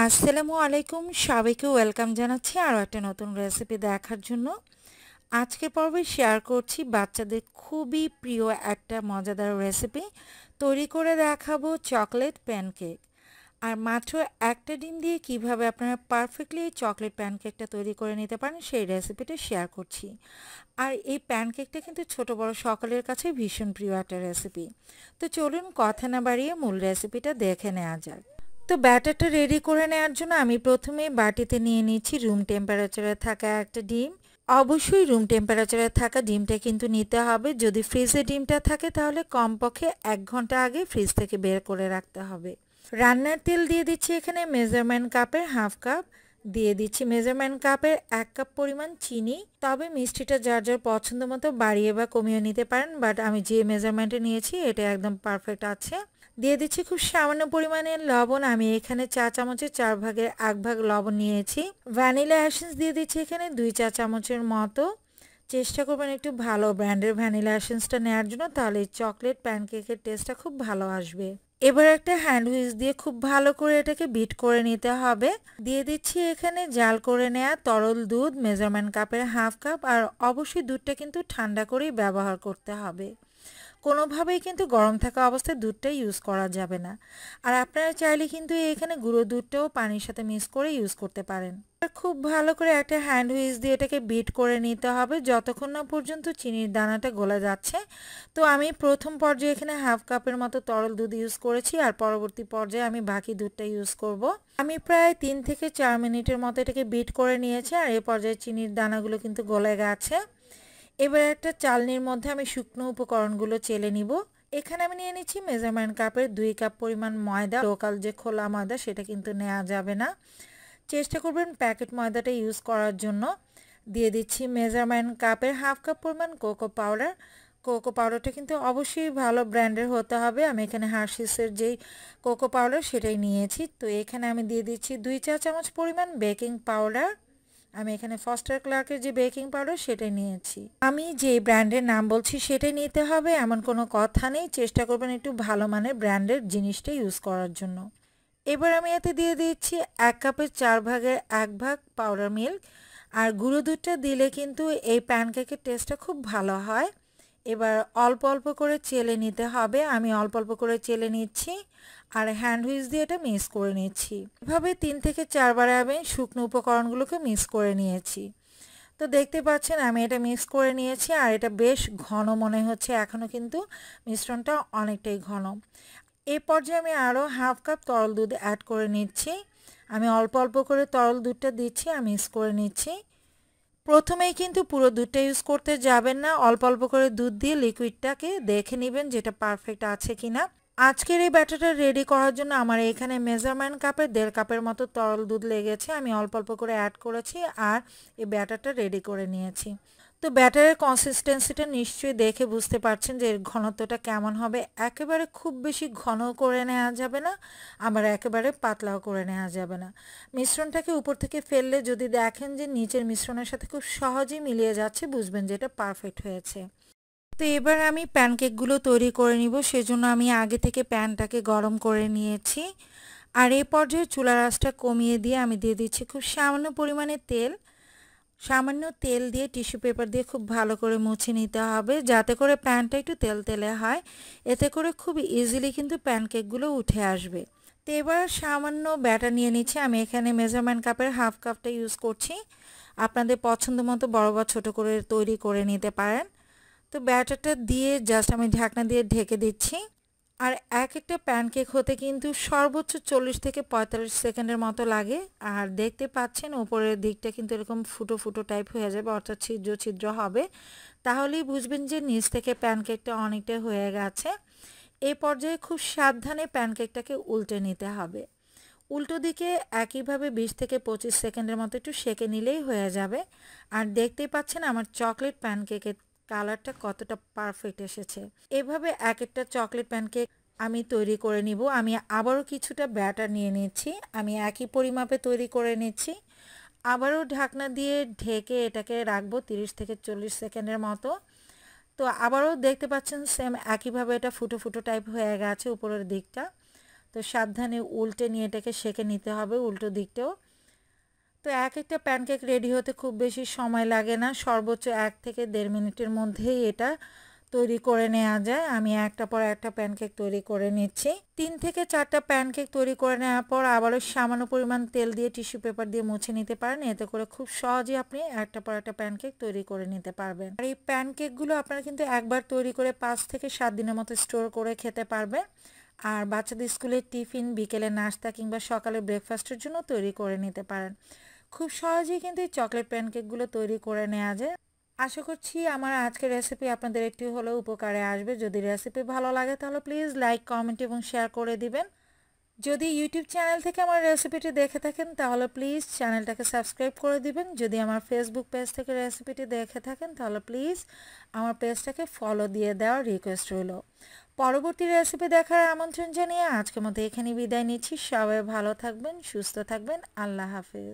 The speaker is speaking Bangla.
আসসালামু আলাইকুম, সবাইকে ওয়েলকাম জানাচ্ছি আরও একটা নতুন রেসিপি দেখার জন্য। আজকের পর্বে শেয়ার করছি বাচ্চাদের খুবই প্রিয় একটা মজাদার রেসিপি। তৈরি করে দেখাবো চকলেট প্যানকেক। আর মাত্র একটা ডিম দিয়ে কিভাবে আপনারা পারফেক্টলি চকলেট প্যানকেকটা তৈরি করে নিতে পারেন সেই রেসিপিটা শেয়ার করছি। আর এই প্যানকেকটা কিন্তু ছোট বড় সকলের কাছে ভীষণ প্রিয় একটা রেসিপি। তো চলুন কথা না বাড়িয়ে মূল রেসিপিটা দেখে নেওয়া যাক। তো ব্যাটারটা রেডি করে নেওয়ার জন্য আমি প্রথমে বাটিতে নিয়ে নিচ্ছি রুম টেম্পারেচারে থাকা একটা ডিম। অবশ্যই রুম টেম্পারেচারে থাকা ডিমটা কিন্তু নিতে হবে। যদি ফ্রিজে ডিমটা থাকে তাহলে কমপক্ষে 1 ঘন্টা আগে ফ্রিজ থেকে বের করে রাখতে হবে। রান্নার তেল দিয়ে দিচ্ছি এখানে মেজারমেন্ট কাপের হাফ কাপ, দিয়ে দিচ্ছি মেজারমেন্ট কাপের 1 কাপ পরিমাণ চিনি। তবে মিষ্টিটা যার যার পছন্দ মতো বাড়িয়ে বা কমিয়ে নিতে পারেন, বাট আমি যে মেজারমেন্টে নিয়েছি এটা একদম পারফেক্ট আছে। দিয়ে দিচ্ছি খুব সামান্য পরিমাণের লবণ। আমি এখানে চা চামচের 4 ভাগের 1 ভাগ লবণ নিয়েছি। ভ্যানিলা এসেন্স দিয়ে দিচ্ছি এখানে 2 চা চামচের মতো। চেষ্টা করবেন একটু ভালো ব্র্যান্ডের ভ্যানিলা এসেন্সটা নেওয়ার জন্য, তাহলে চকলেট প্যানকেকের টেস্টটা খুব ভালো আসবে। এবার একটা হ্যান্ড হুইস দিয়ে খুব ভালো করে এটাকে বিট করে নিতে হবে। দিয়ে দিচ্ছি এখানে জাল করে নেওয়া তরল দুধ মেজারমেন্ট কাপের হাফ কাপ। আর অবশ্যই দুধটা কিন্তু ঠান্ডা করেই ব্যবহার করতে হবে, কোনোভাবেই কিন্তু গরম থাকা অবস্থায় দুধটা ইউজ করা যাবে না। আর আপনারা চাইলে কিন্তু এখানে গুঁড়ো দুধটাও পানির সাথে মিক্স করে ইউজ করতে পারেন। খুব ভালো করে একটা হ্যান্ড হুইস দিয়ে এটাকে বিট করে নিতে হবে যতক্ষণ না পর্যন্ত চিনির দানাটা গলে যাচ্ছে। তো আমি প্রথম পর্যায়ে এখানে হাফ কাপের মতো তরল দুধ ইউজ করেছি, আর পরবর্তী পর্যায়ে আমি বাকি দুধটা ইউজ করব। আমি প্রায় 3 থেকে 4 মিনিটের মতো এটাকে বিট করে নিয়েছি, আর এই পর্যায়ে চিনির দানাগুলো কিন্তু গলে গেছে। এবার একটা চালনির মধ্যে আমি শুকনো উপকরণগুলো চেলে নিব। এখানে আমি নিয়ে নিচ্ছি মেজারমেন্ট কাপের 2 কাপ পরিমাণ ময়দা। লোকাল যে খোলা ময়দা সেটা কিন্তু নেওয়া যাবে না, চেষ্টা করবেন প্যাকেট ময়দাটা ইউজ করার জন্য। দিয়ে দিচ্ছি মেজারমেন্ট কাপের হাফ কাপ পরিমাণ কোকো পাউডার। কোকো পাউডারটা কিন্তু অবশ্যই ভালো ব্র্যান্ডের হতে হবে। আমি এখানে হার্শিসের যেই কোকো পাউডার সেটাই নিয়েছি। তো এখানে আমি দিয়ে দিচ্ছি 2 চা চামচ পরিমাণ বেকিং পাউডার। আমি এখানে ফস্টার ক্লার্কের যে বেকিং পাউডার সেটাই নিয়েছি। আমি যে ব্র্যান্ডের নাম বলছি সেটাই নিতে হবে এমন কোনো কথা নেই, চেষ্টা করবেন একটু ভালো মানের ব্র্যান্ডের জিনিসটা ইউজ করার জন্য। এবার আমি এতে দিয়ে দিচ্ছি 1 কাপের 4 ভাগের 1 ভাগ পাউডার মিল্ক। আর গুঁড়ো দুধটা দিলে কিন্তু এই প্যানকেকের টেস্টটা খুব ভালো হয়। এবার অল্প অল্প করে চেলে নিতে হবে। আমি অল্প অল্প করে চেলে নিচ্ছি আর হ্যান্ড হুইস দিয়ে এটা মিক্স করে নিচ্ছি। এভাবে 3 থেকে 4 বার আমি শুকনো উপকরণগুলোকে মিক্স করে নিয়েছি। তো দেখতে পাচ্ছেন আমি এটা মিক্স করে নিয়েছি, আর এটা বেশ ঘন মনে হচ্ছে, এখনও কিন্তু মিশ্রণটা অনেকটাই ঘন। এই পর্যায়ে আমি আরও হাফ কাপ তরল দুধ অ্যাড করে নিচ্ছি। আমি অল্প অল্প করে তরল দুধটা দিচ্ছি আর মিক্স করে নিচ্ছি। প্রথমেই কিন্তু পুরো দুধটা ইউজ করতে যাবেন না, অল্প অল্প করে দুধ দিয়ে লিকুইডটাকে দেখে নেবেন যেটা পারফেক্ট আছে কিনা। আজকের এই ব্যাটারটা রেডি করার জন্য আমার এখানে মেজারমেন্ট কাপের 1.5 কাপের মতো তরল দুধ লেগেছে। আমি অল্প অল্প করে অ্যাড করেছি আর এই ব্যাটারটা রেডি করে নিয়েছি। তো ব্যাটারের কনসিস্টেন্সিটা নিশ্চয়ই দেখে বুঝতে পারছেন যে এর ঘনত্বটা কেমন হবে। একেবারে খুব বেশি ঘন করে নেওয়া যাবে না, আবার একেবারে পাতলাও করে নেওয়া যাবে না। মিশ্রণটাকে উপর থেকে ফেললে যদি দেখেন যে নিচের মিশ্রণের সাথে খুব সহজেই মিলিয়ে যাচ্ছে, বুঝবেন যে এটা পারফেক্ট হয়েছে। তো এবার আমি প্যানকেকগুলো তৈরি করে নিব, সেজন্য আমি আগে থেকে প্যানটাকে গরম করে নিয়েছি। আর এই পর্যায়ে চুলার আঁচটা কমিয়ে দিয়ে আমি দিয়ে দিচ্ছি খুব সামান্য পরিমাণে তেল। সামান্য তেল দিয়ে টিস্যু পেপার দিয়ে খুব ভালো করে মুছে নিতে হবে যাতে করে প্যানটা একটু তেলতেলে হয়। এতে করে খুব ইজিলি কিন্তু প্যানকেকগুলো উঠে আসবে। তো এবার সামান্য ব্যাটার নিয়ে নিচ্ছি। আমি এখানে মেজারমেন্ট কাপের হাফ কাপটা ইউজ করছি। আপনাদের পছন্দ মতো বড় বা ছোটো করে তৈরি করে নিতে পারেন। তো ব্যাটারটা দিয়ে জাস্ট আমি ঢাকনা দিয়ে ঢেকে দিচ্ছি। আর এক একটা প্যানকেক হতে কিন্তু সর্বোচ্চ 40 থেকে 45 সেকেন্ডের মতো লাগে। আর দেখতে পাচ্ছেন উপরের দিকটা কিন্তু এরকম ফুটো ফুটো টাইপ হয়ে যাবে, অর্থাৎ ছিদ্র ছিদ্র হবে। তাহলেই বুঝবেন যে নিচ থেকে প্যানকেকটা অনেকটা হয়ে গেছে। এই পর্যায়ে খুব সাবধানে প্যানকেকটাকে উল্টে নিতে হবে। উল্টো দিকে একইভাবে 20 থেকে 25 সেকেন্ডের মতো একটু সেঁকে নিলেই হয়ে যাবে। আর দেখতেই পাচ্ছেন আমার চকলেট প্যানকেকের কালারটা কতটা পারফেক্ট এসেছে। এভাবে এক একটা চকলেট প্যানকেক আমি তৈরি করে নিব। আমি আবারও কিছুটা ব্যাটার নিয়ে নিচ্ছি, আমি একই পরিমাপে তৈরি করে নিচ্ছি। আবারও ঢাকনা দিয়ে ঢেকে এটাকে রাখবো 30 থেকে 40 সেকেন্ডের মতো। তো আবারও দেখতে পাচ্ছেন সেম একইভাবে এটা ফুটো ফুটো টাইপ হয়ে গেছে উপরের দিকটা। তো সাবধানে উল্টে নিয়ে এটাকে সেঁকে নিতে হবে উল্টো দিকটাও। তো এক একটা প্যানকেক রেডি হতে খুব বেশি সময় লাগে না, সর্বোচ্চ 1 থেকে 1.5 মিনিটের মধ্যেই এটা তৈরি করে নেওয়া যায়। আমি একটা পর একটা প্যানকেক তৈরি করে নিচ্ছি। 3 থেকে 4টা প্যানকেক তৈরি করে নেওয়ার পর আবারও সামান্য পরিমাণ তেল দিয়ে টিস্যু পেপার দিয়ে মুছে নিতে পারেন। এতে করে খুব সহজে আপনি একটা পর একটা প্যানকেক তৈরি করে নিতে পারবেন। আর এই প্যানকেকগুলো আপনারা কিন্তু একবার তৈরি করে 5 থেকে 7 দিনের মতো স্টোর করে খেতে পারবেন। আর বাচ্চাদের স্কুলের টিফিন, বিকেলে নাস্তা কিংবা সকালে ব্রেকফাস্টের জন্য তৈরি করে নিতে পারেন। খুব সহজেই কিন্তু এই চকলেট প্যানকেকগুলো তৈরি করে নেওয়া যায়। আশা করছি আমার আজকের রেসিপি আপনাদের একটু হলেও উপকারে আসবে। যদি রেসিপি ভালো লাগে তাহলে প্লিজ লাইক, কমেন্ট এবং শেয়ার করে দিবেন। যদি ইউটিউব চ্যানেল থেকে আমার রেসিপিটি দেখে থাকেন তাহলে প্লিজ চ্যানেলটাকে সাবস্ক্রাইব করে দিবেন। যদি আমার ফেসবুক পেজ থেকে রেসিপিটি দেখে থাকেন তাহলে প্লিজ আমার পেজটাকে ফলো দিয়ে দেওয়ার রিকোয়েস্ট রইল। পরবর্তী রেসিপি দেখার আমন্ত্রণ জানিয়ে আজকের মতো এখানে বিদায় নিচ্ছি। সবাই ভালো থাকবেন, সুস্থ থাকবেন। আল্লাহ হাফেজ।